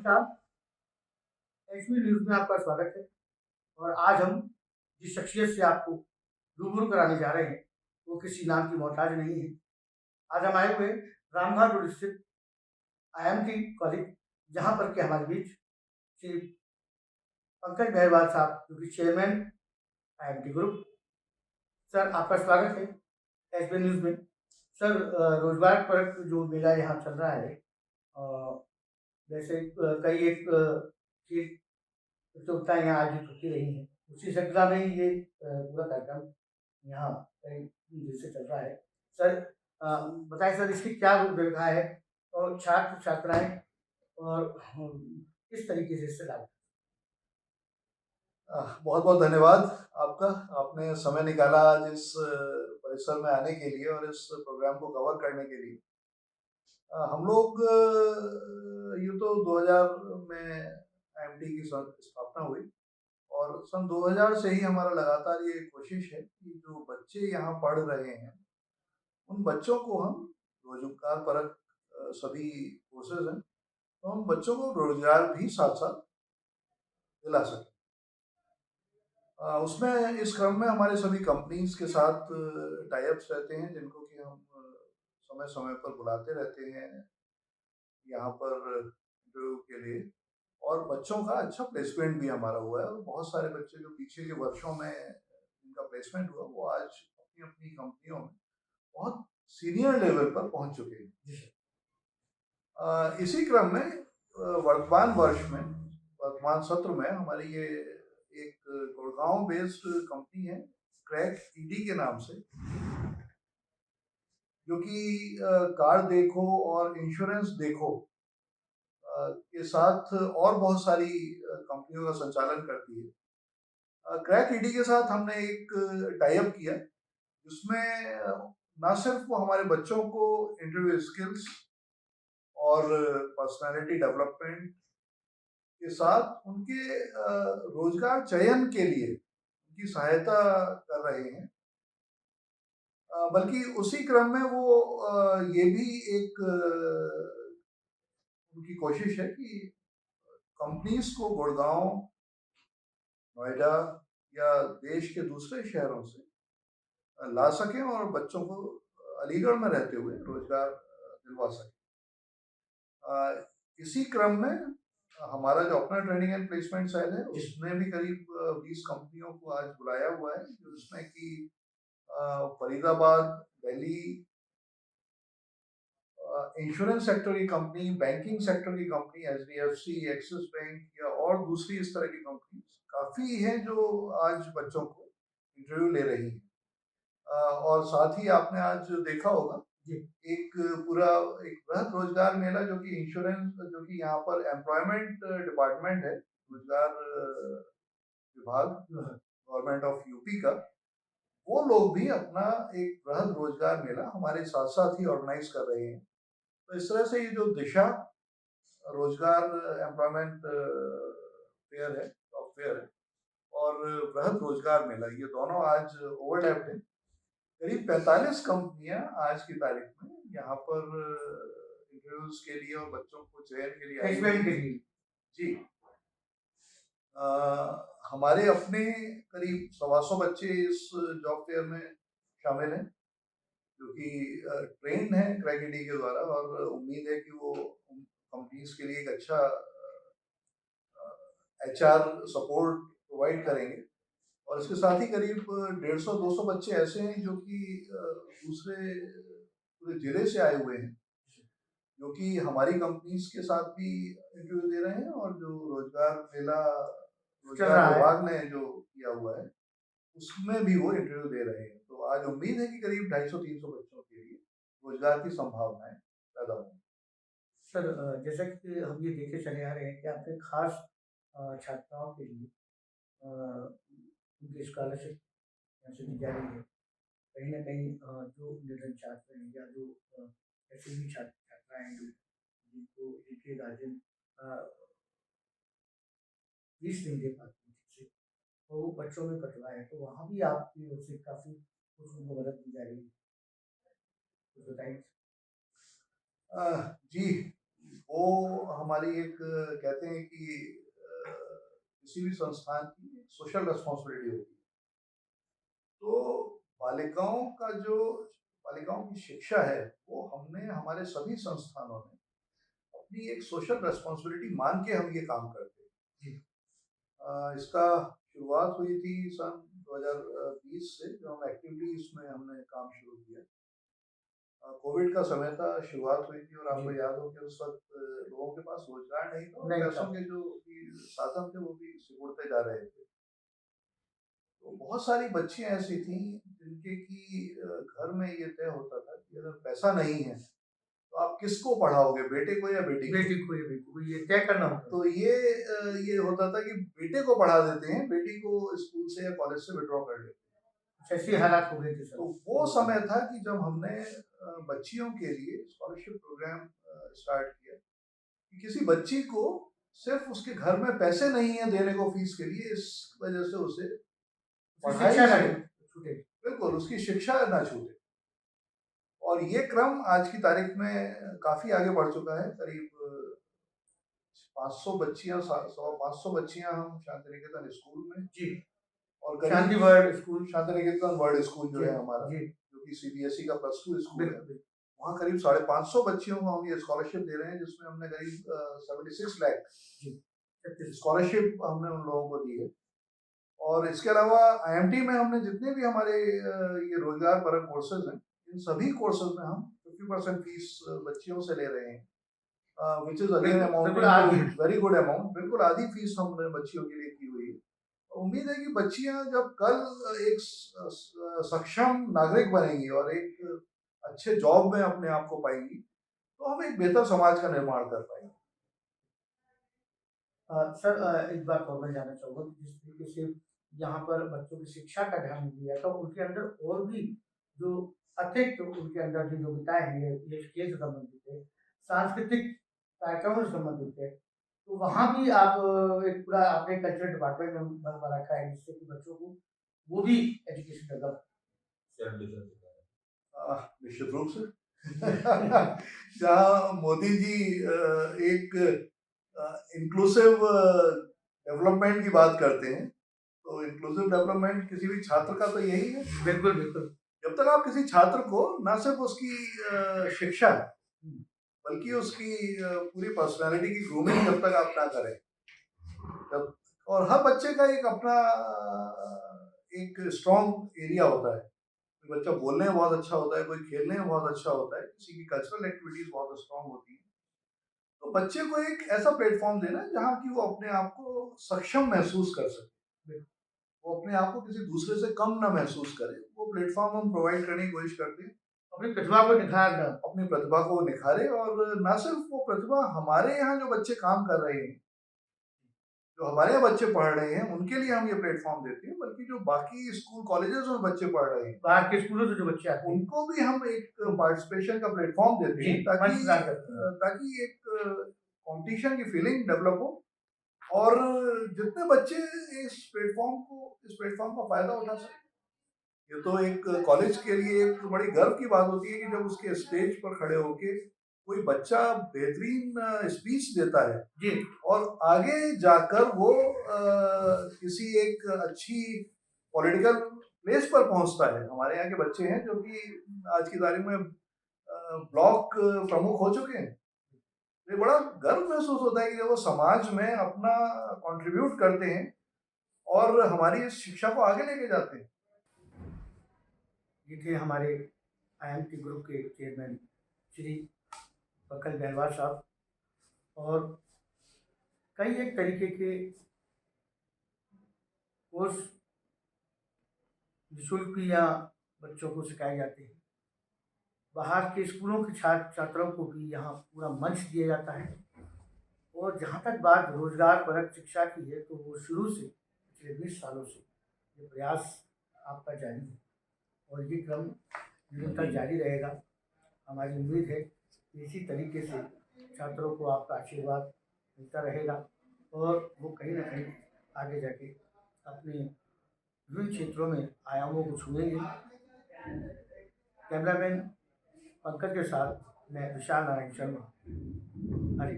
नमस्कार, HP news में आपका स्वागत है। और आज हम जिस शख्सियत से आपको रूबरू कराने जा रहे हैं, वो किसी नाम की मोहताज नहीं है। आज हम आए हुए रामघाट रोड स्थित आईएमटी कॉलेज, जहाँ पर कि हमारे बीच श्री पंकज बहरवाल साहब, जो कि चेयरमैन आईएमटी ग्रुप। सर, आपका स्वागत है एचपी न्यूज़ में। सर, रोजगार परक जो मेला यहाँ चल रहा है, जैसे कई एक चीज प्रतियोगिताएं यहाँ आयोजित होती रही हैं, उसी श्रृंखला में ही ये पूरा कार्यक्रम यहाँ कई दिन से चल रहा है। सर, बताएं सर, इसकी क्या रूपरेखा है और छात्र छात्राएं और किस तरीके से इससे लाभ। बहुत बहुत धन्यवाद आपका। आपने समय निकाला आज इस परिसर में आने के लिए और इस प्रोग्राम को कवर करने के लिए। हम लोग यूँ तो 2000 में आईएमटी की स्थापना हुई और सन 2000 से ही हमारा लगातार ये कोशिश है कि जो बच्चे यहाँ पढ़ रहे हैं उन बच्चों को हम रोजगार परक सभी कोर्सेज हैं, तो हम बच्चों को रोजगार भी साथ साथ दिला सकें। उसमें इस क्रम में हमारे सभी कंपनीज के साथ टाई अप्स रहते हैं, जिनको कि हम समय समय पर बुलाते रहते हैं यहाँ पर इंटरव्यू के लिए। और बच्चों का अच्छा प्लेसमेंट भी हमारा हुआ है और बहुत सारे बच्चे जो पीछे के वर्षों में जिनका प्लेसमेंट हुआ वो आज अपनी अपनी कंपनियों में बहुत सीनियर लेवल पर पहुंच चुके हैं। इसी क्रम में वर्तमान वर्ष में, वर्तमान सत्र में हमारी ये एक गुड़गांव बेस्ड कंपनी है क्रैक ईडी के नाम से, जो कि कार देखो और इंश्योरेंस देखो के साथ और बहुत सारी कंपनियों का संचालन करती है। क्रैक ईडी के साथ हमने एक टाई अप किया, जिसमें ना सिर्फ वो हमारे बच्चों को इंटरव्यू स्किल्स और पर्सनालिटी डेवलपमेंट के साथ उनके रोजगार चयन के लिए उनकी सहायता कर रहे हैं, बल्कि उसी क्रम में वो ये भी एक उनकी कोशिश है कि कंपनीज को गुड़गांव, नोएडा या देश के दूसरे शहरों से ला सकें और बच्चों को अलीगढ़ में रहते हुए रोजगार दिलवा सकें। इसी क्रम में हमारा जो अपना ट्रेनिंग एंड प्लेसमेंट सेल है, उसने भी करीब 20 कंपनियों को आज बुलाया हुआ है, जिसमें कि फरीदाबाद, दिल्ली, इंश्योरेंस सेक्टर की कंपनी, बैंकिंग सेक्टर की कंपनी, एचडीएफसी, एक्सिस बैंक या और दूसरी इस तरह की कंपनी काफ़ी हैं जो आज बच्चों को इंटरव्यू ले रही हैं। और साथ ही आपने आज देखा होगा एक पूरा एक बृहद रोजगार मेला, जो कि इंश्योरेंस, जो कि यहाँ पर एम्प्लॉयमेंट डिपार्टमेंट है, रोजगार विभाग गवर्नमेंट ऑफ यूपी का, वो लोग भी अपना एक बृहद रोजगार मेला हमारे साथ साथ ही ऑर्गेनाइज कर रहे हैं। तो इस तरह से ये जो दिशा रोजगार एम्प्लॉयमेंट फेयर है, जॉब फेयर है, और बृहद रोजगार मेला, ये दोनों आज ओवरलैप्ड है। करीब 45 कंपनियां आज की तारीख में यहाँ पर इंटरव्यूज के लिए और बच्चों को चयन के लिए आई हैं। जी, हमारे अपने करीब 125 बच्चे इस जॉब फेयर में शामिल हैं, जो कि ट्रेंड है क्रैक ईडी के द्वारा, और उम्मीद है कि वो कंपनीज के लिए एक अच्छा एचआर सपोर्ट प्रोवाइड करेंगे। और इसके साथ ही करीब 150-200 बच्चे ऐसे हैं जो कि दूसरे पूरे जिले से आए हुए हैं, जो कि हमारी कंपनीज के साथ भी इंटरव्यू दे रहे हैं, और जो रोजगार मेला रोजगार विभाग ने जो किया हुआ है उसमें भी वो इंटरव्यू दे रहे हैं। तो आज उम्मीद है कि करीब 250-300 बच्चों के लिए रोजगार की संभावनाएं पैदा होंगी। सर, जैसा कि हम ये देखे चले आ रहे हैं कि आपके खास छात्राओं के लिए उनकी स्कॉलरशिप यहाँ से दी जा रही है। कहीं ना कहीं जो निर्धन छात्र हैं या जो ऐसे भी छात्राएं हैं जिनको इनके गार्जियन फीस नहीं दे पाते हैं, तो वो बच्चों में कटवा है, तो वहाँ भी आपकी ओर से काफ़ी कुछ उनको मदद दी जा रही है, तो बताइए। जी, वो हमारी एक कहते हैं कि किसी भी संस्थान की सोशल रिस्पॉन्सिबिलिटी होती है। तो बालिकाओं का जो बालिकाओं की शिक्षा है, वो हमने हमारे सभी संस्थानों में अपनी एक सोशल रिस्पॉन्सिबिलिटी मान के हम ये काम करते हैं। जी। इसका शुरुआत हुई थी सन 2020 से, जब हम एक्टिवली इसमें हमने काम शुरू किया। कोविड का समय था, शुरुआत हुई थी, और आपको जी। याद हो कि उस वक़्त लोगों के पास रोज़गार नहीं था, और नहीं पैसों था। के जो भी साधन थे, वो भी सिकुड़ते जा रहे थे। तो बहुत सारी बच्चियाँ ऐसी थीं जिनके कि घर में ये तय होता था कि अगर पैसा नहीं है, तो आप किसको पढ़ाओगे, बेटे को या बेटी को? बेटी को ये तय करना होता है। तो ये होता था कि बेटे को पढ़ा देते हैं, बेटी को स्कूल से या कॉलेज से विथड्रॉ कर लेते हैं। कुछ ऐसे हालात हो गए थे सर। तो वो समय था कि जब हमने बच्चियों के लिए स्कॉलरशिप प्रोग्राम स्टार्ट किया, कि किसी बच्ची को सिर्फ उसके घर में पैसे नहीं है देने को फीस के लिए, इस वजह से उसे पढ़ाई शिक्षा ना से छूटे। बिल्कुल उसकी शिक्षा ना छूटे। और ये क्रम आज की तारीख में काफ़ी आगे बढ़ चुका है। करीब 500 बच्चियाँ, 500 बच्चियाँ हम शांति निकेतन स्कूल में, जी। और शांति करीब world school. Shanti Niketan world school जो जी। है हमारा, जी। जो कि सीबीएसई का +2 स्कूल है, बिल्कुल। वहाँ करीब 550 बच्चियों को हम ये स्कॉलरशिप दे रहे हैं, जिसमें हमने करीब 76 लाख जी। स्कॉलरशिप हमने उन लोगों को दी है। और इसके अलावा आईएमटी में हमने जितने भी हमारे ये रोजगार परक कोर्सेज हैं, इन सभी कोर्सेज में हम 50% फीस बच्चियों से ले रहे हैं, विच इज अगेन बिल्कुल अमाउंटिंग आगे। To very good amount. बिल्कुल आधी फीस हमने बच्चियों के लिए की हुई है। उम्मीद है कि बच्चियां जब कल एक सक्षम नागरिक बनेंगी और एक अच्छे जॉब में अपने आप को पाएंगी, तो हम एक बेहतर समाज का निर्माण कर पाएंगे। सर एक बात और मैं जानना चाहूँगा कि जिस तरीके से यहाँ पर बच्चों की शिक्षा का ध्यान दिया तो उनके अंदर और भी जो अतिरिक्त उनके अंदर जो योग्यताएं हैं ये खेल से संबंधित है, सांस्कृतिक कार्यक्रमों से संबंधित है, तो वहाँ भी आप एक पूरा आपने कल्चरल डिपार्टमेंट में बनवा रखा है जिससे कि बच्चों को वो भी एजुकेशन डेवलप। निश्चित रूप से जहाँ मोदी जी एक इंक्लूसिव डेवलपमेंट की बात करते हैं, तो इंक्लूसिव डेवलपमेंट किसी भी छात्र का तो यही है। बिल्कुल बिल्कुल। जब तक आप किसी छात्र को ना सिर्फ उसकी शिक्षा, बल्कि उसकी पूरी पर्सनालिटी की ग्रूमिंग जब तक आप ना करें, तब, और हर बच्चे का एक अपना एक स्ट्रॉन्ग एरिया होता है। कोई बच्चा बोलने में बहुत अच्छा होता है, कोई खेलने में बहुत अच्छा होता है, किसी की कल्चरल एक्टिविटीज बहुत स्ट्रॉन्ग होती है। तो बच्चे को एक ऐसा प्लेटफॉर्म देना जहाँ की वो अपने आप को सक्षम महसूस कर सके, वो अपने आप को किसी दूसरे से कम ना महसूस करे। वो प्लेटफॉर्म हम प्रोवाइड करने की कोशिश करते हैं। अपनी प्रतिभा को निखारना। अपनी प्रतिभा को निखारे, और ना सिर्फ वो प्रतिभा, हमारे यहाँ जो बच्चे काम कर रहे हैं, जो हमारे यहाँ बच्चे पढ़ रहे हैं, उनके लिए हम ये प्लेटफॉर्म देते हैं, बल्कि जो बाकी स्कूल कॉलेजेस में बच्चे पढ़ रहे हैं, बाहर के स्कूलों से जो बच्चे आते हैं उनको भी हम एक पार्टिसिपेशन का प्लेटफॉर्म देते हैं, ताकि एक कंपटीशन की फीलिंग डेवलप हो, और जितने बच्चे इस प्लेटफॉर्म का फायदा उठा सकें। ये तो एक कॉलेज के लिए एक बड़ी गर्व की बात होती है कि जब उसके स्टेज पर खड़े होके कोई बच्चा बेहतरीन स्पीच देता है जी, और आगे जाकर वो किसी एक अच्छी पॉलिटिकल प्लेस पर पहुंचता है। हमारे यहाँ के बच्चे हैं जो कि आज की तारीख में ब्लॉक प्रमुख हो चुके हैं। ये बड़ा गर्व महसूस होता है कि जब वो समाज में अपना कंट्रीब्यूट करते हैं और हमारी इस शिक्षा को आगे लेके जाते हैं। ये थे हमारे आईएमटी ग्रुप के चेयरमैन श्री पकल गहलवार साहब, और कई एक तरीके के कोर्स निःशुल्क या बच्चों को सिखाए जाते हैं। बाहर के स्कूलों के छात्र छात्रों को भी यहाँ पूरा मंच दिया जाता है। और जहाँ तक बात रोजगार परक शिक्षा की है, तो वो शुरू से पिछले 20 सालों से ये प्रयास आपका जारी है और ये क्रम निरंतर जारी रहेगा। हमारी उम्मीद है कि इसी तरीके से छात्रों को आपका आशीर्वाद मिलता रहेगा और वो कहीं ना कहीं आगे जाके अपने विभिन्न क्षेत्रों में आयामों को छुएंगे। कैमरामैन पंकज के साथ मैं विशाल नारायण शर्मा। हरी।